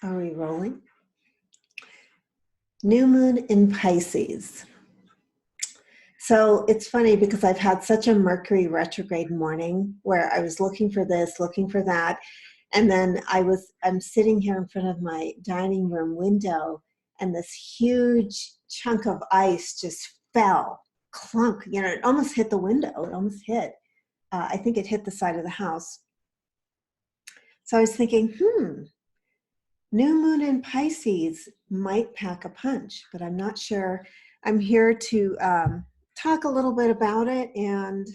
Are we rolling? New moon in Pisces. So it's funny because I've had such a Mercury retrograde morning where I was looking for this, looking for that. And then I'm sitting here in front of my dining room window and this huge chunk of ice just fell, clunk, it almost hit the window. It almost hit, I think it hit the side of the house. So I was thinking, new moon in Pisces might pack a punch, but I'm not sure. I'm here to talk a little bit about it and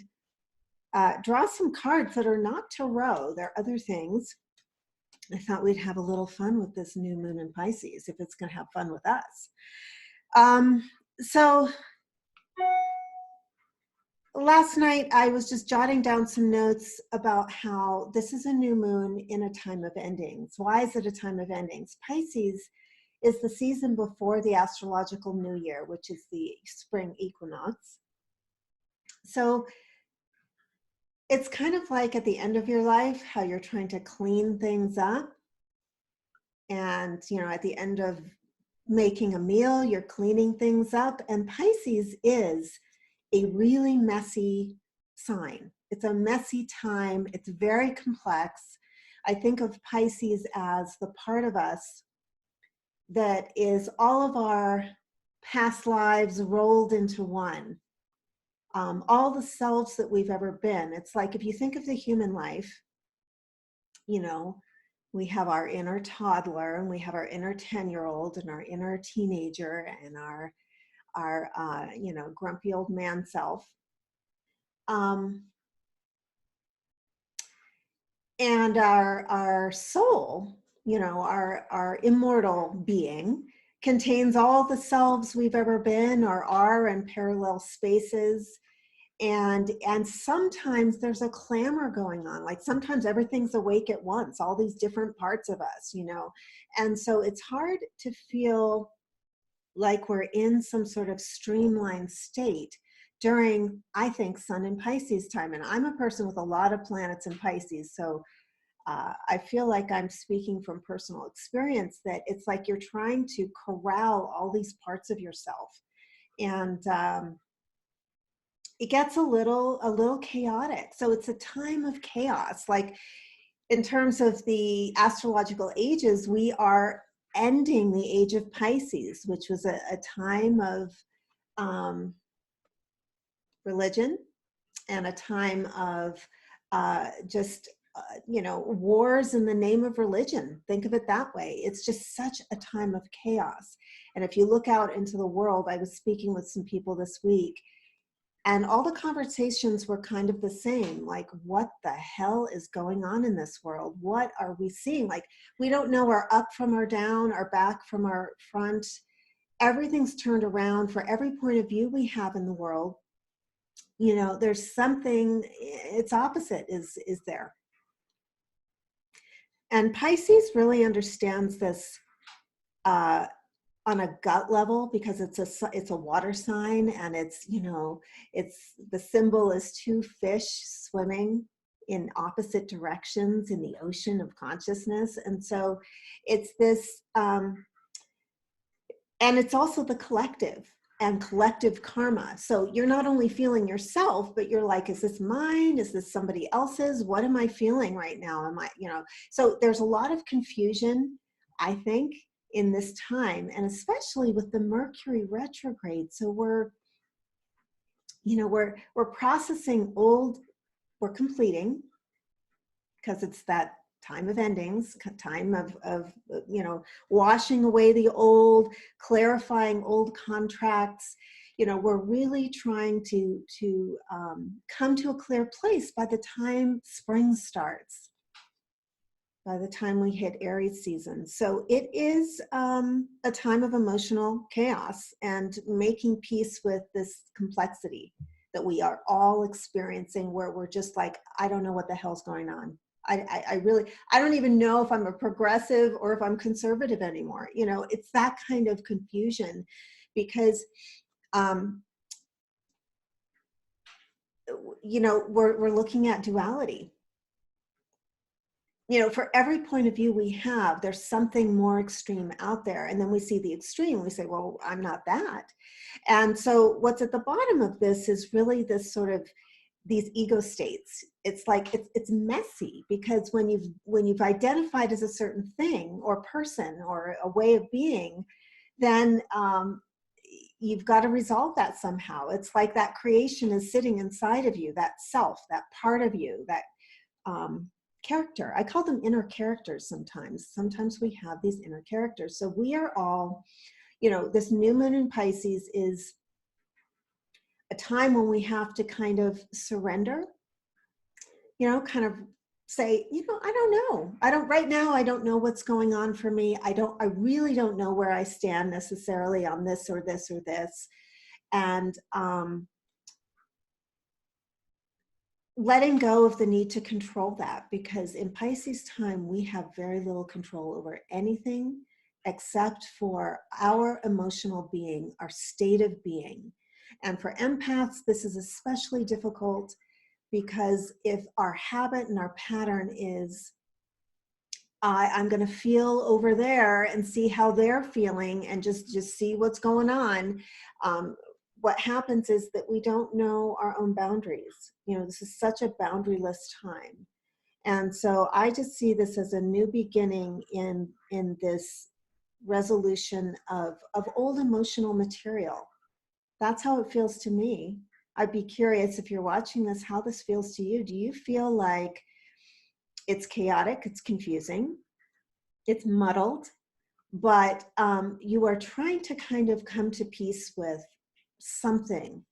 draw some cards that are not tarot. There are other things. I thought we'd have a little fun with this new moon in Pisces, if it's going to have fun with us. So last night I was just jotting down some notes about how this is a new moon in a time of endings. Why is it a time of endings? Pisces is the season before the astrological new year, which is the spring equinox. So it's kind of like at the end of your life, how you're trying to clean things up. And, at the end of making a meal, you're cleaning things up. And Pisces is a really messy sign. It's a messy time. It's very complex. I think of Pisces as the part of us that is all of our past lives rolled into one. All the selves that we've ever been. It's like if you think of the human life, we have our inner toddler and we have our inner 10-year-old and our inner teenager and our grumpy old man self. And our soul, our immortal being, contains all the selves we've ever been or are in parallel spaces. And sometimes there's a clamor going on. Like sometimes everything's awake at once, all these different parts of us, And so it's hard to feel like we're in some sort of streamlined state during, I think, Sun in Pisces time. And I'm a person with a lot of planets in Pisces. So I feel like I'm speaking from personal experience that it's like you're trying to corral all these parts of yourself. And it gets a little chaotic. So it's a time of chaos. Like in terms of the astrological ages, we are ending the age of Pisces, which was a time of religion and a time of wars in the name of religion. Think of it that way. It's just such a time of chaos. And if you look out into the world, I was speaking with some people this week, and all the conversations were kind of the same. Like, what the hell is going on in this world? What are we seeing? Like, we don't know our up from our down, our back from our front. Everything's turned around for every point of view we have in the world. There's something, its opposite is there. And Pisces really understands this on a gut level because it's a water sign, and it's the symbol is two fish swimming in opposite directions in the ocean of consciousness. And so it's this and it's also the collective and collective karma. So you're not only feeling yourself, but you're like, is this mine? Is this somebody else's? What am I feeling right now? So there's a lot of confusion, I think, in this time, and especially with the Mercury retrograde. So we're processing old, we're completing, because it's that time of endings, time of washing away the old, clarifying old contracts. We're really trying to come to a clear place by the time spring starts, by the time we hit Aries season. So it is a time of emotional chaos and making peace with this complexity that we are all experiencing, where we're just like, I don't know what the hell's going on. I don't even know if I'm a progressive or if I'm conservative anymore. It's that kind of confusion because, we're looking at duality. you know, for every point of view we have, there's something more extreme out there. And then we see the extreme, we say, well, I'm not that. And so what's at the bottom of this is really this sort of these ego states. It's like it's messy, because when you've identified as a certain thing or person or a way of being, then you've got to resolve that somehow. It's like that creation is sitting inside of you, that self, that part of you, that character. I call them inner characters sometimes. Sometimes we have these inner characters. So we are all, you know, this new moon in Pisces is a time when we have to kind of surrender, you know, kind of say, you know, I don't know. Right now, I don't know what's going on for me. I really don't know where I stand necessarily on this or this or this. And letting go of the need to control that, because in Pisces time, we have very little control over anything except for our emotional being, our state of being. And for empaths, this is especially difficult, because if our habit and our pattern is, I'm going to feel over there and see how they're feeling and just see what's going on. What happens is that we don't know our own boundaries. You know, this is such a boundaryless time. And so I just see this as a new beginning in this resolution of old emotional material. That's how it feels to me. I'd be curious, if you're watching this, how this feels to you. Do you feel like it's chaotic, it's confusing, it's muddled, but you are trying to kind of come to peace with something,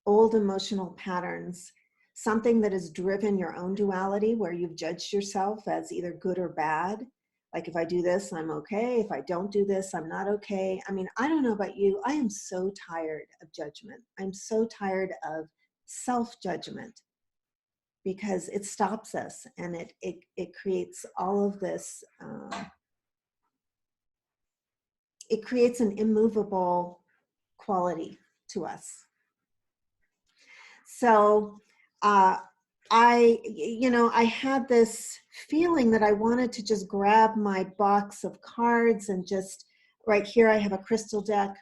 old emotional patterns, something that has driven your own duality, where you've judged yourself as either good or bad. Like, if I do this, I'm okay. If I don't do this, I'm not okay. I mean, I don't know about you. I am so tired of judgment. I'm so tired of self-judgment, because it stops us, and it creates all of this, it creates an immovable quality to us. So I had this feeling that I wanted to just grab my box of cards and just, right here I have a crystal deck.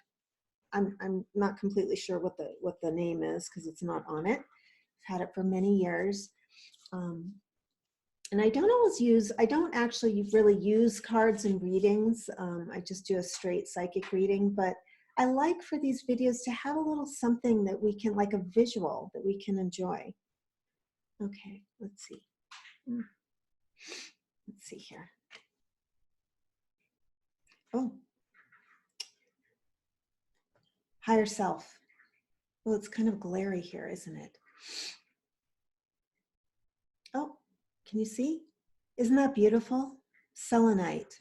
I'm not completely sure what the name is, because it's not on it. I've had it for many years. And I don't actually really use cards in readings. I just do a straight psychic reading, but I like for these videos to have a little something that we can, like a visual that we can enjoy. Okay, let's see. Let's see here. Oh, higher self. Well, it's kind of glary here, isn't it? Oh, can you see? Isn't that beautiful? Selenite.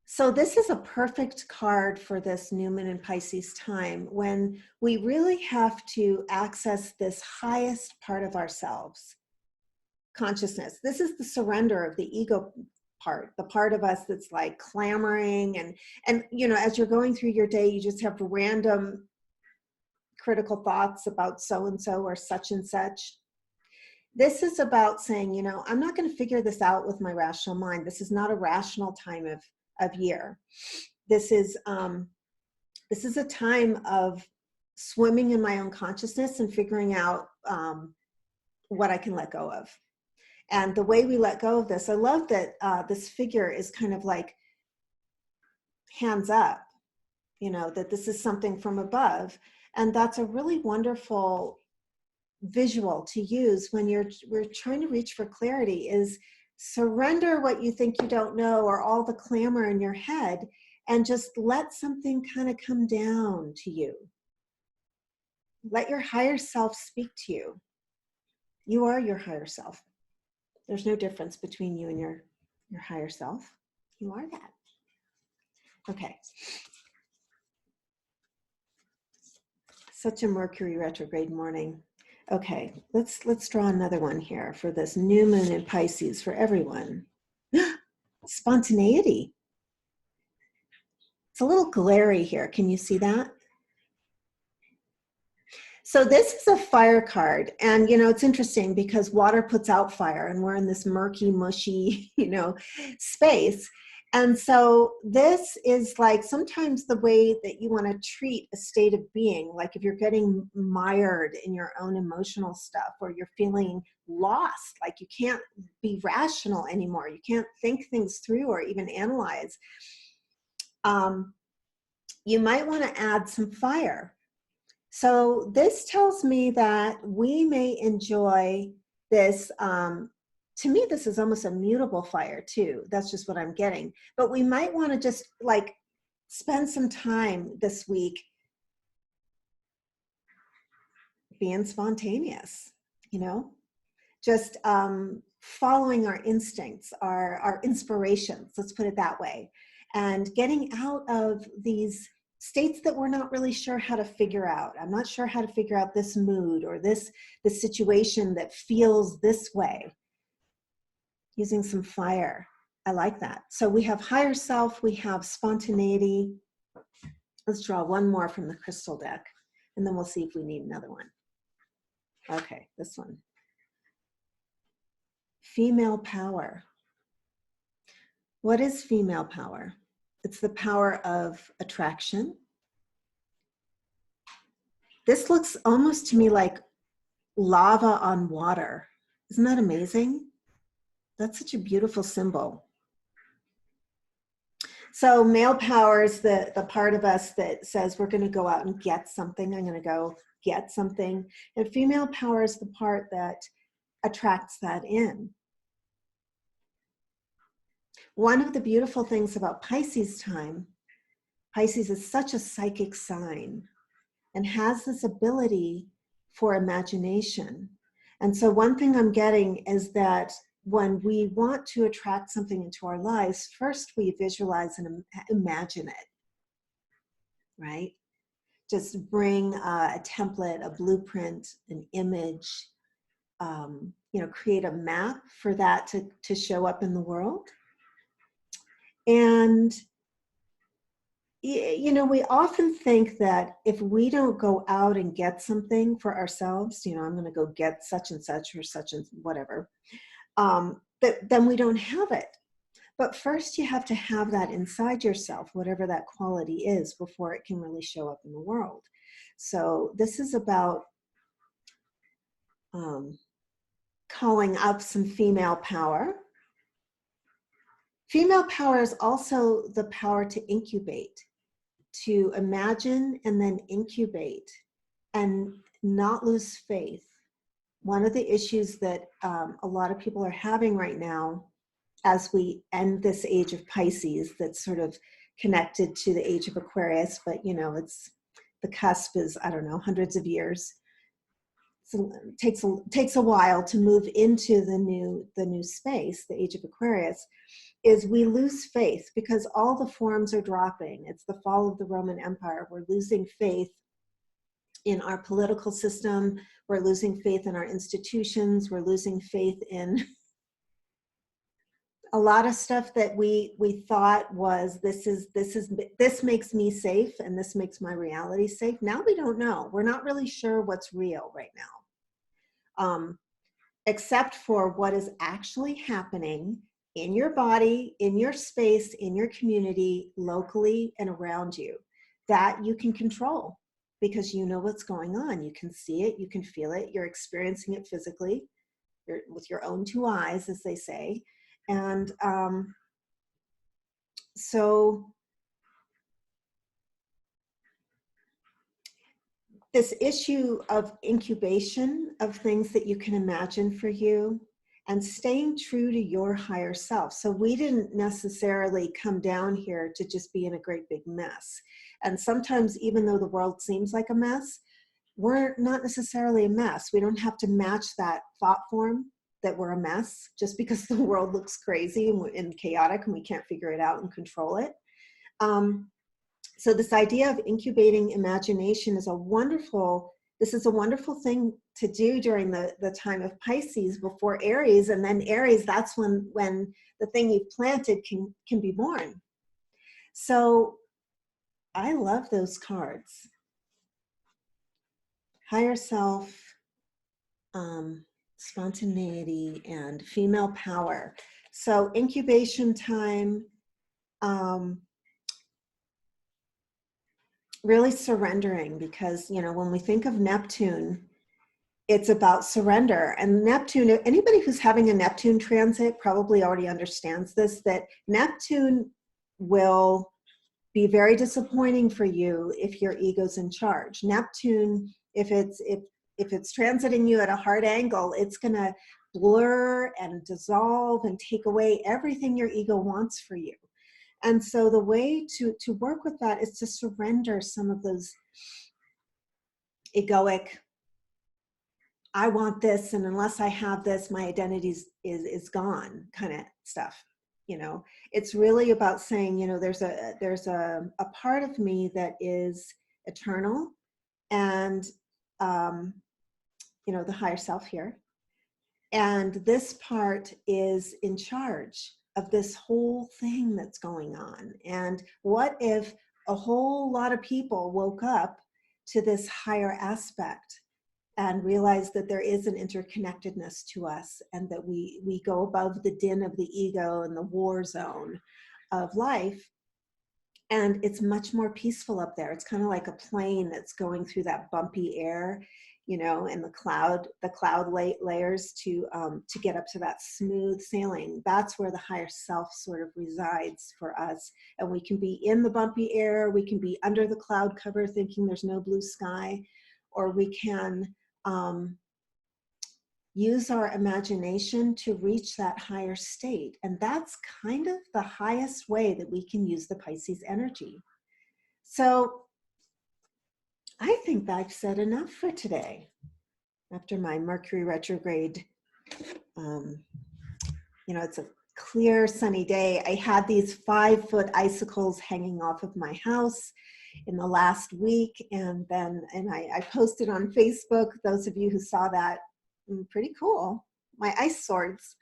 So this is a perfect card for this new moon in Pisces time, when we really have to access this highest part of ourselves, consciousness. This is the surrender of the ego part, the part of us that's like clamoring, and you know, as you're going through your day, you just have random critical thoughts about so and so or such and such. This is about saying, you know, I'm not going to figure this out with my rational mind. This is not a rational time of year. This is a time of swimming in my own consciousness and figuring out what I can let go of. And the way we let go of this, I love that this figure is kind of like hands up, you know, that this is something from above. And that's a really wonderful visual to use when we're trying to reach for clarity, is surrender what you think you don't know, or all the clamor in your head, and just let something kind of come down to you. Let your higher self speak to you. You are your higher self. There's no difference between you and your higher self. You are that. Okay. Such a Mercury retrograde morning. Okay, let's draw another one here for this new moon in Pisces for everyone. Spontaneity. It's a little glary here. Can you see that? So this is a fire card, and it's interesting because water puts out fire, and we're in this murky, mushy, space. And so this is like sometimes the way that you want to treat a state of being, like if you're getting mired in your own emotional stuff, or you're feeling lost, like you can't be rational anymore, you can't think things through or even analyze. You might want to add some fire. So this tells me that we may enjoy this. To me, this is almost a mutable fire too. That's just what I'm getting. But we might want to just like spend some time this week being spontaneous, just following our instincts, our inspirations, let's put it that way, and getting out of these states that we're not really sure how to figure out. I'm not sure how to figure out this mood or this situation that feels this way. Using some fire. I like that. So we have higher self, we have spontaneity. Let's draw one more from the crystal deck, and then we'll see if we need another one. Okay, this one. Female power. What is female power? It's the power of attraction. This looks almost to me like lava on water. Isn't that amazing? That's such a beautiful symbol. So male power is the part of us that says we're going to go out and get something. I'm going to go get something. And female power is the part that attracts that in. One of the beautiful things about Pisces time, Pisces is such a psychic sign and has this ability for imagination. And so one thing I'm getting is that when we want to attract something into our lives, first we visualize and imagine it, right? Just bring a template, a blueprint, an image, create a map for that to show up in the world. And we often think that if we don't go out and get something for ourselves, I'm going to go get such and such or such and whatever, then we don't have it. But first you have to have that inside yourself, whatever that quality is, before it can really show up in the world. So this is about calling up some female power. Female power is also the power to incubate, to imagine and then incubate and not lose faith. One of the issues that a lot of people are having right now as we end this age of Pisces, that's sort of connected to the age of Aquarius, but it's the cusp is, I don't know, hundreds of years. So it takes a while to move into the new space, the age of Aquarius. Is we lose faith because all the forms are dropping. It's the fall of the Roman Empire. We're losing faith in our political system. We're losing faith in our institutions. We're losing faith in a lot of stuff that we thought was this makes me safe and this makes my reality safe. Now we don't know. We're not really sure what's real right now, except for what is actually happening in your body, in your space, in your community, locally and around you, that you can control because you know what's going on. You can see it, you can feel it, you're experiencing it physically, with your own two eyes, as they say. And so this issue of incubation of things that you can imagine for you and staying true to your higher self. So we didn't necessarily come down here to just be in a great big mess. And sometimes, even though the world seems like a mess, we're not necessarily a mess. We don't have to match that thought form that we're a mess just because the world looks crazy and chaotic and we can't figure it out and control it. So this idea of incubating imagination is a wonderful thing to do during the time of Pisces before Aries. And then Aries, that's when the thing you've planted can be born. So I love those cards. higher self, spontaneity, and female power. So incubation time, really surrendering, because, you know, when we think of Neptune, it's about surrender. And Neptune, anybody who's having a Neptune transit probably already understands this, that Neptune will be very disappointing for you if your ego's in charge. Neptune, if it's transiting you at a hard angle, it's going to blur and dissolve and take away everything your ego wants for you. And so the way to work with that is to surrender some of those egoic, I want this, and unless I have this, my identity is gone kind of stuff. You know, it's really about saying, you know, there's a part of me that is eternal, and you know, the higher self here, and this part is in charge of this whole thing that's going on. And what if a whole lot of people woke up to this higher aspect and realize that there is an interconnectedness to us, and that we go above the din of the ego and the war zone of life, and it's much more peaceful up there. It's kind of like a plane that's going through that bumpy air, you know, and the cloud layers to get up to that smooth sailing. That's where the higher self sort of resides for us. And we can be in the bumpy air, we can be under the cloud cover thinking there's no blue sky, or we can use our imagination to reach that higher state. And that's kind of the highest way that we can use the Pisces energy. So I think I've said enough for today after my Mercury retrograde. You know, it's a clear sunny day. I had these 5-foot icicles hanging off of my house in the last week, and I posted on Facebook, those of you who saw that, pretty cool, my ice swords.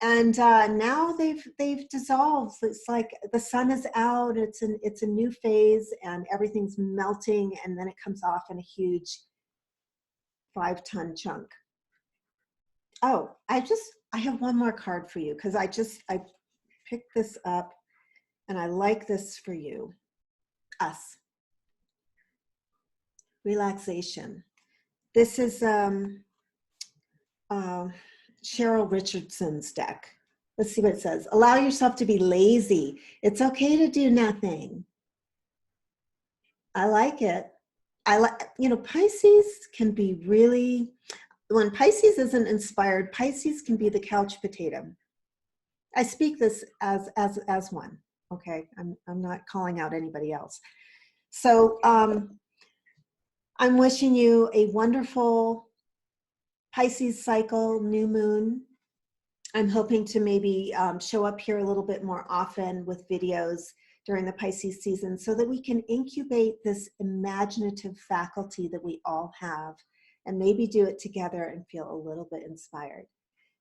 And now they've dissolved. It's like the sun is out, it's a new phase, and everything's melting, and then it comes off in a huge 5-ton chunk. Oh, I have one more card for you, because I picked this up and I like this for you. Us. Relaxation. This is Cheryl Richardson's deck. Let's see what it says. Allow yourself to be lazy. It's okay to do nothing. I like it. You know, Pisces can be really, when Pisces isn't inspired, Pisces can be the couch potato. I speak this as one, okay? I'm not calling out anybody else. So I'm wishing you a wonderful Pisces cycle, new moon. I'm hoping to maybe show up here a little bit more often with videos during the Pisces season, so that we can incubate this imaginative faculty that we all have, and maybe do it together and feel a little bit inspired.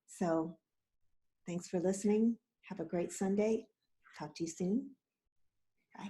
So thanks for listening. Have a great Sunday. Talk to you soon. Bye.